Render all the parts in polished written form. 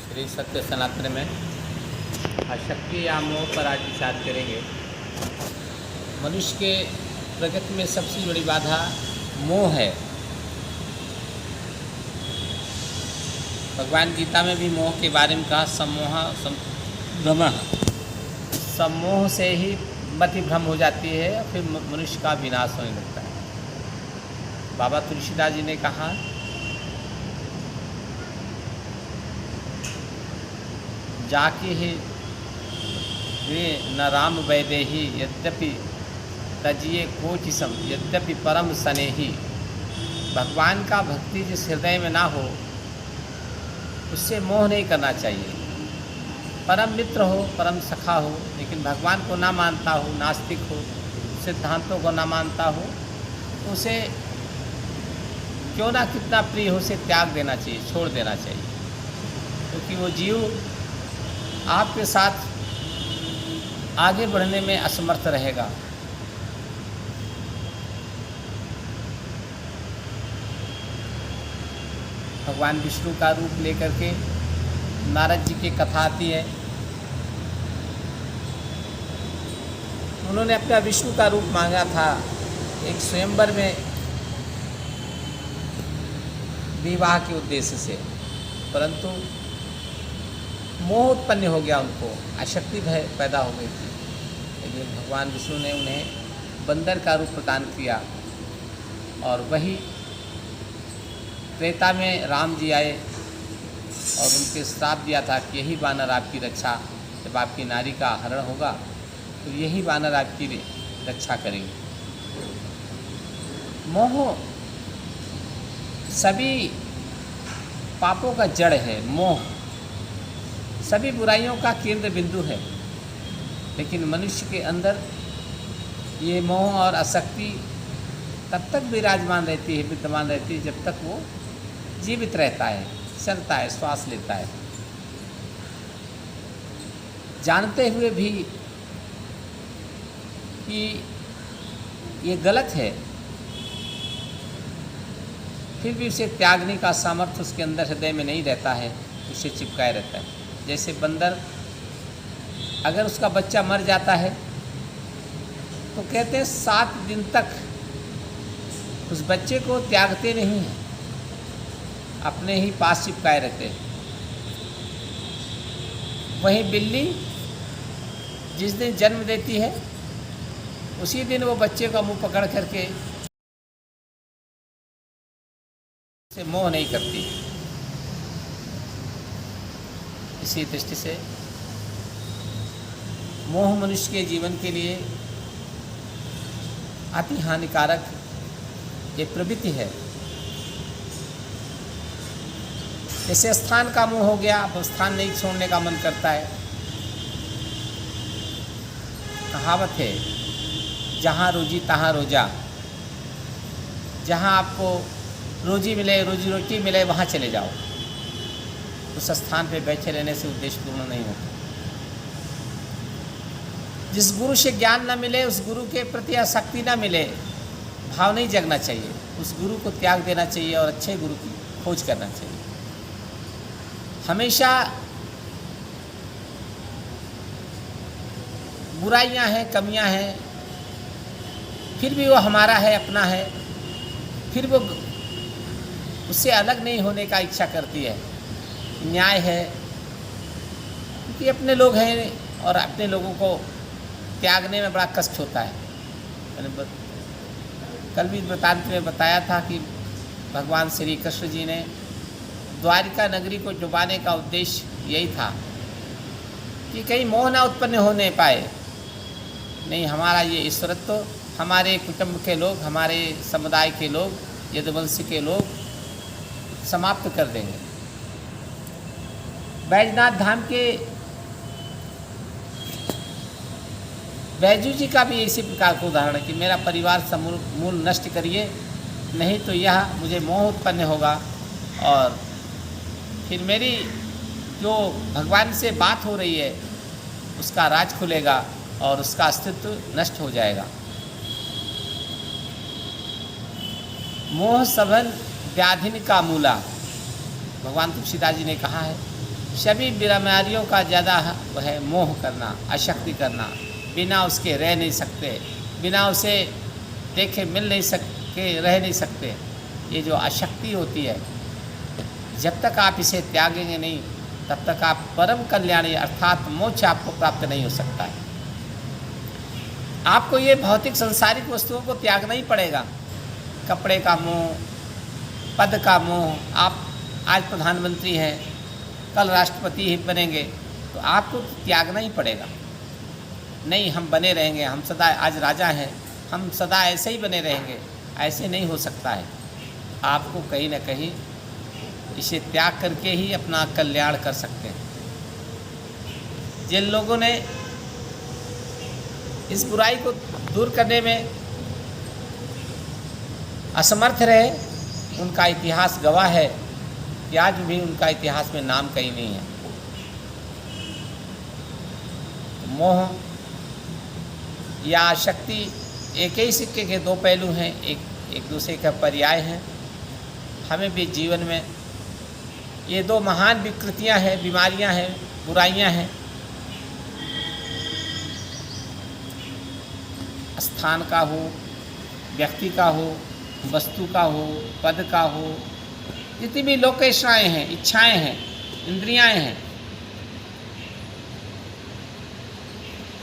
श्री सत्य सनातन में आसक्ति या मोह पर आज विचार करेंगे। मनुष्य के प्रगति में सबसे बड़ी बाधा मोह है। भगवान गीता में भी मोह के बारे में कहा, सम्मोह संभ्रमः। सम्मोह से ही मति भ्रम हो जाती है, फिर मनुष्य का विनाश होने लगता है। बाबा तुलसीदास जी ने कहा, जाके ही वे न राम वैदेही यद्यपि तजिए कोचिसम यद्यपि परम स्नेही। भगवान का भक्ति जिस हृदय में ना हो उससे मोह नहीं करना चाहिए। परम मित्र हो, परम सखा हो, लेकिन भगवान को ना मानता हो, नास्तिक हो, सिद्धांतों को ना मानता हो, तो उसे क्यों ना कितना प्रिय हो उसे त्याग देना चाहिए, छोड़ देना चाहिए, क्योंकि वो जीव आपके साथ आगे बढ़ने में असमर्थ रहेगा। भगवान विष्णु का रूप लेकर के नारद जी की कथा आती है। उन्होंने अपना विष्णु का रूप मांगा था एक स्वयंवर में विवाह के उद्देश्य से, परंतु मोह उत्पन्न हो गया, उनको आसक्ति भय पैदा हो गई थी। लेकिन भगवान विष्णु ने उन्हें बंदर का रूप प्रदान किया और वही त्रेता में राम जी आए और उनके श्राप दिया था कि यही वानर आपकी रक्षा, जब आपकी नारी का हरण होगा तो यही वानर आपकी रक्षा करेंगे। मोह सभी पापों का जड़ है। मोह सभी बुराइयों का केंद्र बिंदु है, लेकिन मनुष्य के अंदर ये मोह और आसक्ति तब तक विराजमान रहती है, विद्यमान रहती है, जब तक वो जीवित रहता है, चलता है, श्वास लेता है। जानते हुए भी कि ये गलत है, फिर भी उसे त्यागने का सामर्थ्य उसके अंदर हृदय में नहीं रहता है, उसे चिपकाए रहता है। जैसे बंदर, अगर उसका बच्चा मर जाता है तो कहते हैं 7 दिन तक उस बच्चे को त्यागते नहीं हैं, अपने ही पास चिपकाए रहते हैं। वहीं बिल्ली जिस दिन जन्म देती है उसी दिन वो बच्चे का मुंह पकड़ करके से मोह नहीं करती। इसी दृष्टि से मोह मनुष्य के जीवन के लिए अति हानिकारक एक प्रवृत्ति है। जैसे स्थान का मोह हो गया, अब स्थान नहीं छोड़ने का मन करता है। कहावत है, जहाँ रोजी तहाँ रोजा। जहाँ आपको रोजी मिले, रोजी रोटी मिले, वहाँ चले जाओ। उस स्थान पे बैठे रहने से उद्देश्य पूर्ण नहीं होता। जिस गुरु से ज्ञान न मिले, उस गुरु के प्रति आसक्ति न मिले, भाव नहीं जगना चाहिए। उस गुरु को त्याग देना चाहिए और अच्छे गुरु की खोज करना चाहिए। हमेशा बुराइयां हैं, कमियां हैं, फिर भी वो हमारा है, अपना है, फिर वो उससे अलग नहीं होने का इच्छा करती है। न्याय है, क्योंकि अपने लोग हैं और अपने लोगों को त्यागने में बड़ा कष्ट होता है। मैंने कल भी वृत्तांत में बताया था कि भगवान श्री कृष्ण जी ने द्वारिका नगरी को डुबाने का उद्देश्य यही था कि कहीं मोह ना उत्पन्न होने पाए। नहीं, हमारा ये ईश्वरत्व हमारे कुटुंब के लोग, हमारे समुदाय के लोग, यदुवंश के लोग समाप्त कर देंगे। बैजनाथ धाम के बैजू जी का भी इसी प्रकार का उदाहरण है कि मेरा परिवार समूल नष्ट करिए, नहीं तो यह मुझे मोह उत्पन्न होगा और फिर मेरी जो भगवान से बात हो रही है उसका राज खुलेगा और उसका अस्तित्व नष्ट हो जाएगा। मोह सबन व्याधिन का मूला। भगवान तुलसीदास जी ने कहा है, सभी बीमारियों का ज़्यादा वह है मोह करना, आसक्ति करना, बिना उसके रह नहीं सकते, बिना उसे देखे मिल नहीं सके रह नहीं सकते। ये जो आसक्ति होती है, जब तक आप इसे त्यागेंगे नहीं तब तक आप परम कल्याणी अर्थात मोक्ष आपको प्राप्त नहीं हो सकता है। आपको ये भौतिक संसारिक वस्तुओं को त्यागना ही पड़ेगा। कपड़े का मोह, पद का मोह, आप आज प्रधानमंत्री हैं, कल राष्ट्रपति ही बनेंगे, तो आपको त्यागना ही पड़ेगा। नहीं हम बने रहेंगे, हम सदा आज राजा हैं, हम सदा ऐसे ही बने रहेंगे, ऐसे नहीं हो सकता है। आपको कहीं ना कहीं इसे त्याग करके ही अपना कल्याण कर सकते हैं। जिन लोगों ने इस बुराई को दूर करने में असमर्थ रहे, उनका इतिहास गवाह है कि आज भी उनका इतिहास में नाम कहीं नहीं है। मोह या आसक्ति एक ही सिक्के के दो पहलू हैं, एक दूसरे का पर्याय हैं। हमें भी जीवन में ये दो महान विकृतियां हैं, बीमारियां हैं, बुराइयां हैं। स्थान का हो, व्यक्ति का हो, वस्तु का हो, पद का हो, जितनी भी लोकेशनाएँ हैं, इच्छाएं हैं, इंद्रियां हैं,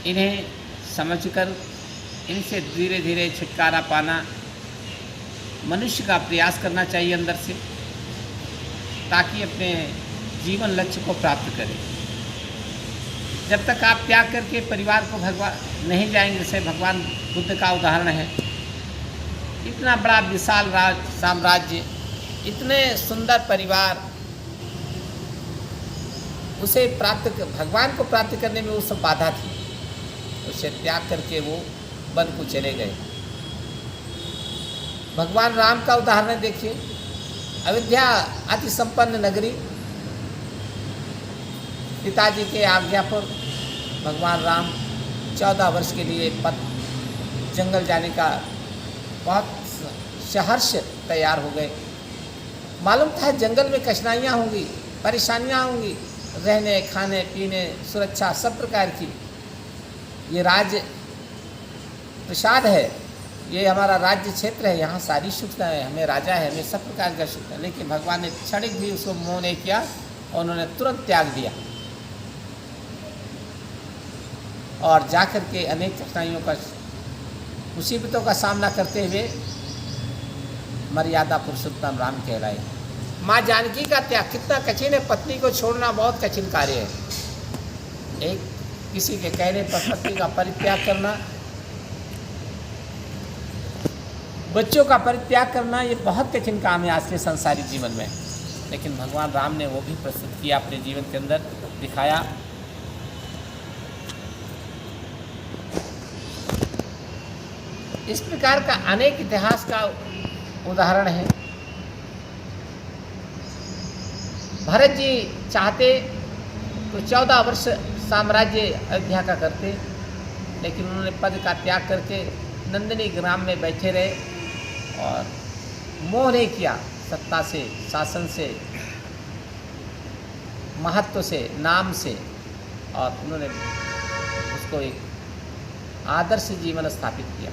इन्हें समझकर इनसे धीरे धीरे छुटकारा पाना मनुष्य का प्रयास करना चाहिए अंदर से, ताकि अपने जीवन लक्ष्य को प्राप्त करें। जब तक आप त्याग करके परिवार को भगवान नहीं जाएंगे, जैसे भगवान बुद्ध का उदाहरण है, इतना बड़ा विशाल साम्राज्य, इतने सुंदर परिवार, उसे भगवान को प्राप्त करने में वो सब बाधा थी। उसे त्याग करके वो वन को चले गए। भगवान राम का उदाहरण देखिए। अयोध्या अति संपन्न नगरी, पिताजी के आज्ञा पर भगवान राम 14 वर्ष के लिए जंगल जाने का बहुत सहर्ष तैयार हो गए। मालूम था जंगल में कठिनाइयाँ होंगी, परेशानियाँ होंगी, रहने खाने पीने सुरक्षा सब प्रकार की। ये राज्य प्रसाद है, ये हमारा राज्य क्षेत्र है, यहाँ सारी सुविधा है, हमें राजा है, हमें सब प्रकार का सुख है। लेकिन भगवान ने क्षणिक भी उसको मोह नहीं किया और उन्होंने तुरंत त्याग दिया और जाकर के अनेक कठिनाइयों का, मुसीबतों का सामना करते हुए मर्यादा पुरुषोत्तम राम कहलाए। माँ जानकी का त्याग कितना कठिन है। पत्नी को छोड़ना बहुत कठिन कार्य है। एक किसी के कहने पर पत्नी का परित्याग करना, बच्चों का परित्याग करना, ये बहुत कठिन काम है आज के संसारिक जीवन में। लेकिन भगवान राम ने वो भी प्रस्तुत किया, अपने जीवन के अंदर दिखाया। इस प्रकार का अनेक इतिहास का उदाहरण है। भरत जी चाहते तो 14 वर्ष साम्राज्य अयोध्या का करते, लेकिन उन्होंने पद का त्याग करके नंदिनी ग्राम में बैठे रहे और मोह नहीं किया सत्ता से, शासन से, महत्व से, नाम से, और उन्होंने उसको एक आदर्श जीवन स्थापित किया।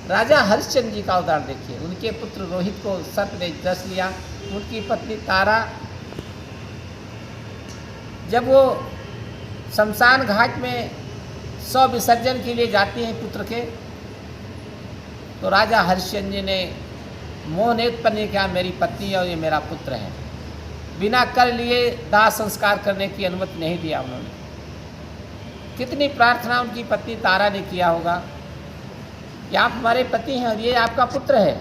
राजा हरिश्चंद्र जी का उदाहरण देखिए। उनके पुत्र रोहित को सर्प ने डस लिया। उनकी पत्नी तारा जब वो शमशान घाट में शव विसर्जन के लिए जाती हैं पुत्र के, तो राजा हरिश्चंद्र जी ने मोह ने उत्पन्न किया, मेरी पत्नी और ये मेरा पुत्र है। बिना कर लिए दाह संस्कार करने की अनुमति नहीं दिया उन्होंने। कितनी प्रार्थना उनकी पत्नी तारा ने किया होगा कि आप हमारे पति हैं और ये आपका पुत्र है,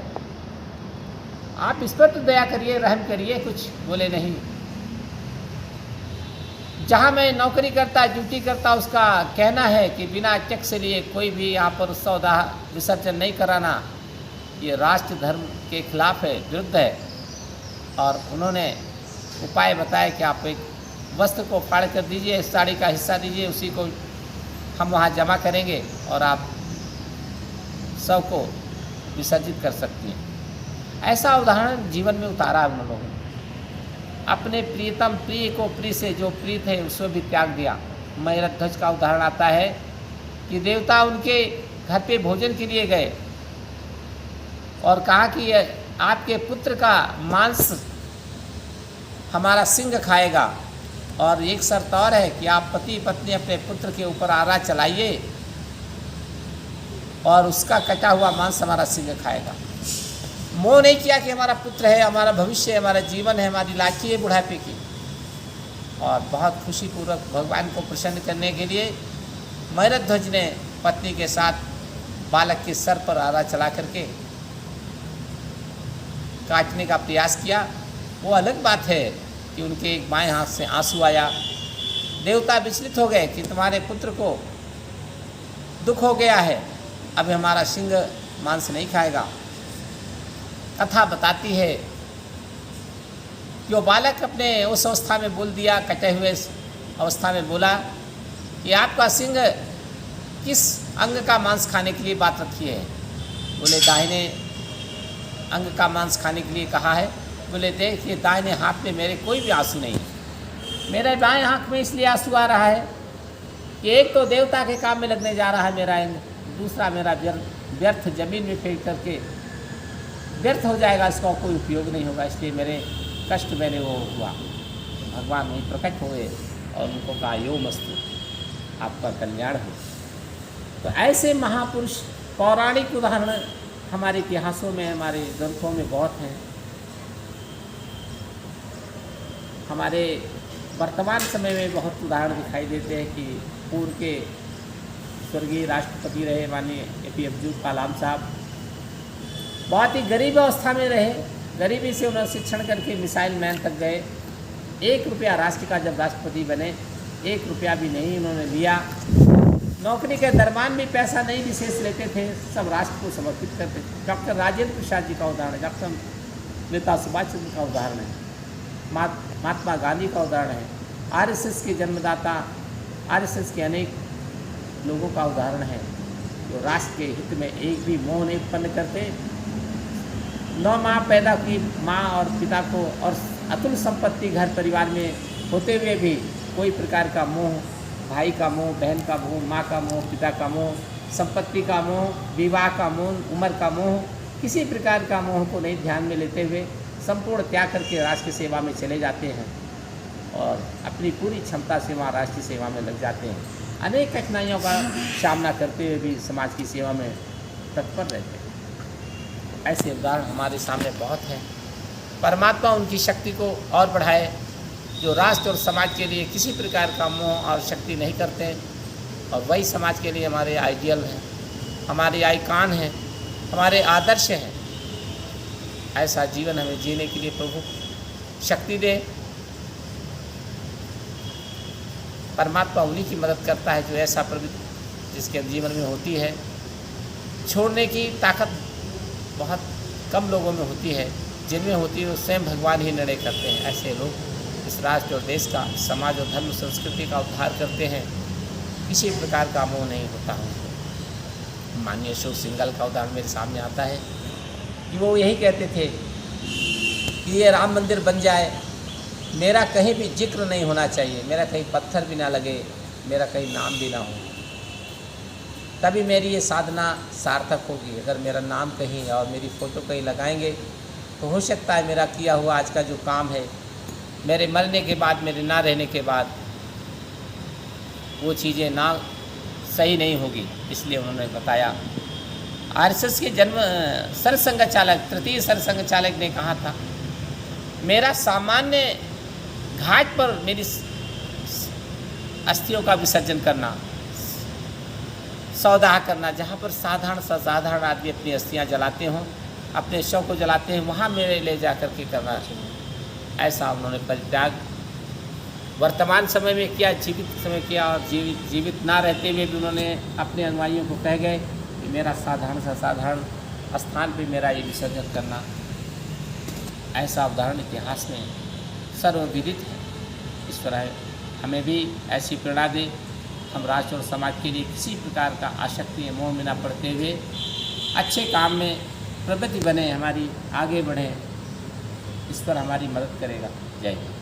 आप इस पर तो दया करिए, रहम करिए। कुछ बोले नहीं। जहाँ मैं नौकरी करता, ड्यूटी करता, उसका कहना है कि बिना चेक से लिए कोई भी यहाँ पर सौदा विसर्जन नहीं कराना, ये राष्ट्र धर्म के खिलाफ है, विरुद्ध है। और उन्होंने उपाय बताया कि आप एक वस्त्र को फाड़ कर दीजिए, साड़ी का हिस्सा दीजिए, उसी को हम वहाँ जमा करेंगे और आप सब को विसर्जित कर सकती हैं। ऐसा उदाहरण जीवन में उतारा उन लोगों ने। अपने प्रियतम प्रिय को प्रिय से जो प्रीत है उसको भी त्याग दिया। मैरथ ध्वज का उदाहरण आता है कि देवता उनके घर पे भोजन के लिए गए और कहा कि आपके पुत्र का मांस हमारा सिंह खाएगा, और एक शर्त और है कि आप पति पत्नी अपने पुत्र के ऊपर आरा चलाइए और उसका कटा हुआ मांस हमारा सिंह खाएगा। मोह नहीं किया कि हमारा पुत्र है, हमारा भविष्य है, हमारा जीवन है, हमारी लाठी है बुढ़ापे की। और बहुत खुशीपूर्वक भगवान को प्रसन्न करने के लिए मैरथ ध्वज ने पत्नी के साथ बालक के सर पर आरा चला करके काटने का प्रयास किया। वो अलग बात है कि उनके एक बाएं हाथ से आंसू आया। देवता विचलित हो गए कि तुम्हारे पुत्र को दुख हो गया है, अब हमारा सिंह मांस नहीं खाएगा। कथा बताती है कि वो बालक अपने उस अवस्था में बोल दिया, कटे हुए अवस्था में बोला कि आपका सिंह किस अंग का मांस खाने के लिए बात रखी है। बोले दाहिने अंग का मांस खाने के लिए कहा है। बोले देखिए दाहिने हाथ में मेरे कोई भी आंसू नहीं है, मेरे बाएं आँख में इसलिए आंसू आ रहा है कि एक तो देवता के काम में लगने जा रहा है मेरा अंग, दूसरा मेरा व्यर्थ जमीन में फेंक करके व्यर्थ हो जाएगा, इसका कोई उपयोग नहीं होगा, इसलिए मेरे कष्ट मैंने वो हुआ। भगवान वहीं प्रकट हुए और उनको कहा यो मस्तु, आपका कल्याण हो। तो ऐसे महापुरुष पौराणिक उदाहरण हमारे इतिहासों में, हमारे ग्रंथों में बहुत हैं। हमारे वर्तमान समय में बहुत उदाहरण दिखाई देते हैं कि पूर्व के स्वर्गीय राष्ट्रपति रहे माननीय APJ अब्दुल कलाम साहब बहुत ही गरीब अवस्था में रहे, गरीबी से उन्होंने शिक्षण करके मिसाइल मैन तक गए। 1 रुपया राष्ट्र का जब राष्ट्रपति बने 1 रुपया भी नहीं उन्होंने लिया। नौकरी के दरमियान भी पैसा नहीं विशेष लेते थे, सब राष्ट्र को समर्पित करते थे। डॉक्टर राजेंद्र प्रसाद जी का उदाहरण है, डॉक्टर नेता सुभाष चंद्र का उदाहरण है, महात्मा गांधी का उदाहरण है, RSS के जन्मदाता, RSS के अनेक लोगों का उदाहरण है जो राष्ट्र के हित में एक भी मोह नहीं उत्पन्न करते। 9 माह पैदा की माँ और पिता को और अतुल संपत्ति घर परिवार में होते हुए भी कोई प्रकार का मोह, भाई का मोह, बहन का मोह, माँ का मोह, पिता का मोह, संपत्ति का मोह, विवाह का मोह, उम्र का मोह, किसी प्रकार का मोह को नहीं ध्यान में लेते हुए संपूर्ण त्याग करके राष्ट्र की सेवा में चले जाते हैं और अपनी पूरी क्षमता से वहाँ राष्ट्र की सेवा में लग जाते हैं। अनेक कठिनाइयों का सामना करते हुए भी समाज की सेवा में तत्पर रहते हैं। ऐसे उदाहरण हमारे सामने बहुत हैं। परमात्मा उनकी शक्ति को और बढ़ाए जो राष्ट्र और समाज के लिए किसी प्रकार का मोह और शक्ति नहीं करते, और वही समाज के लिए हमारे आइडियल हैं, हमारे आइकॉन हैं, हमारे आदर्श हैं। ऐसा जीवन हमें जीने के लिए प्रभु शक्ति दे। परमात्मा उन्हीं की मदद करता है जो ऐसा प्रवृत्ति जिसके जीवन में होती है। छोड़ने की ताकत बहुत कम लोगों में होती है, जिनमें होती है वो स्वयं भगवान ही निर्णय करते हैं। ऐसे लोग इस राष्ट्र और देश का, समाज और धर्म संस्कृति का उद्धार करते हैं। किसी प्रकार का मोह नहीं होता उनको। माननीय अशोक सिंघल का उदाहरण मेरे सामने आता है कि वो यही कहते थे कि ये राम मंदिर बन जाए, मेरा कहीं भी जिक्र नहीं होना चाहिए, मेरा कहीं पत्थर भी ना लगे, मेरा कहीं नाम भी ना हो, तभी मेरी ये साधना सार्थक होगी। अगर मेरा नाम कहीं और मेरी फ़ोटो कहीं लगाएंगे तो हो सकता है मेरा किया हुआ आज का जो काम है मेरे मरने के बाद, मेरे ना रहने के बाद वो चीज़ें ना सही नहीं होगी। इसलिए उन्होंने बताया। RSS के जन्म सरसंघ चालक, तृतीय सरसंघ चालक ने कहा था, मेरा सामान्य घाट पर मेरी अस्थियों का विसर्जन करना, सौदाह करना, जहाँ पर साधारण आदमी अपनी अस्थियाँ जलाते हों, अपने शव को जलाते हैं, वहाँ मेरे ले जा कर के करना चाहिए। ऐसा उन्होंने परित्याग वर्तमान समय में किया, जीवित समय किया, और जीवित ना रहते हुए भी उन्होंने अपने अनुयायियों को कह गए कि मेरा साधारण सा साधारण स्थान पे मेरा ये विसर्जन करना। ऐसा उदाहरण इतिहास में सर्वविदित है। इस तरह हमें भी ऐसी प्रेरणा दे, हम राष्ट्र और समाज के लिए किसी प्रकार का आसक्ति या मोह में न पड़ते हुए अच्छे काम में प्रगति बने, हमारी आगे बढ़े, इस पर हमारी मदद करेगा। जय हिंद।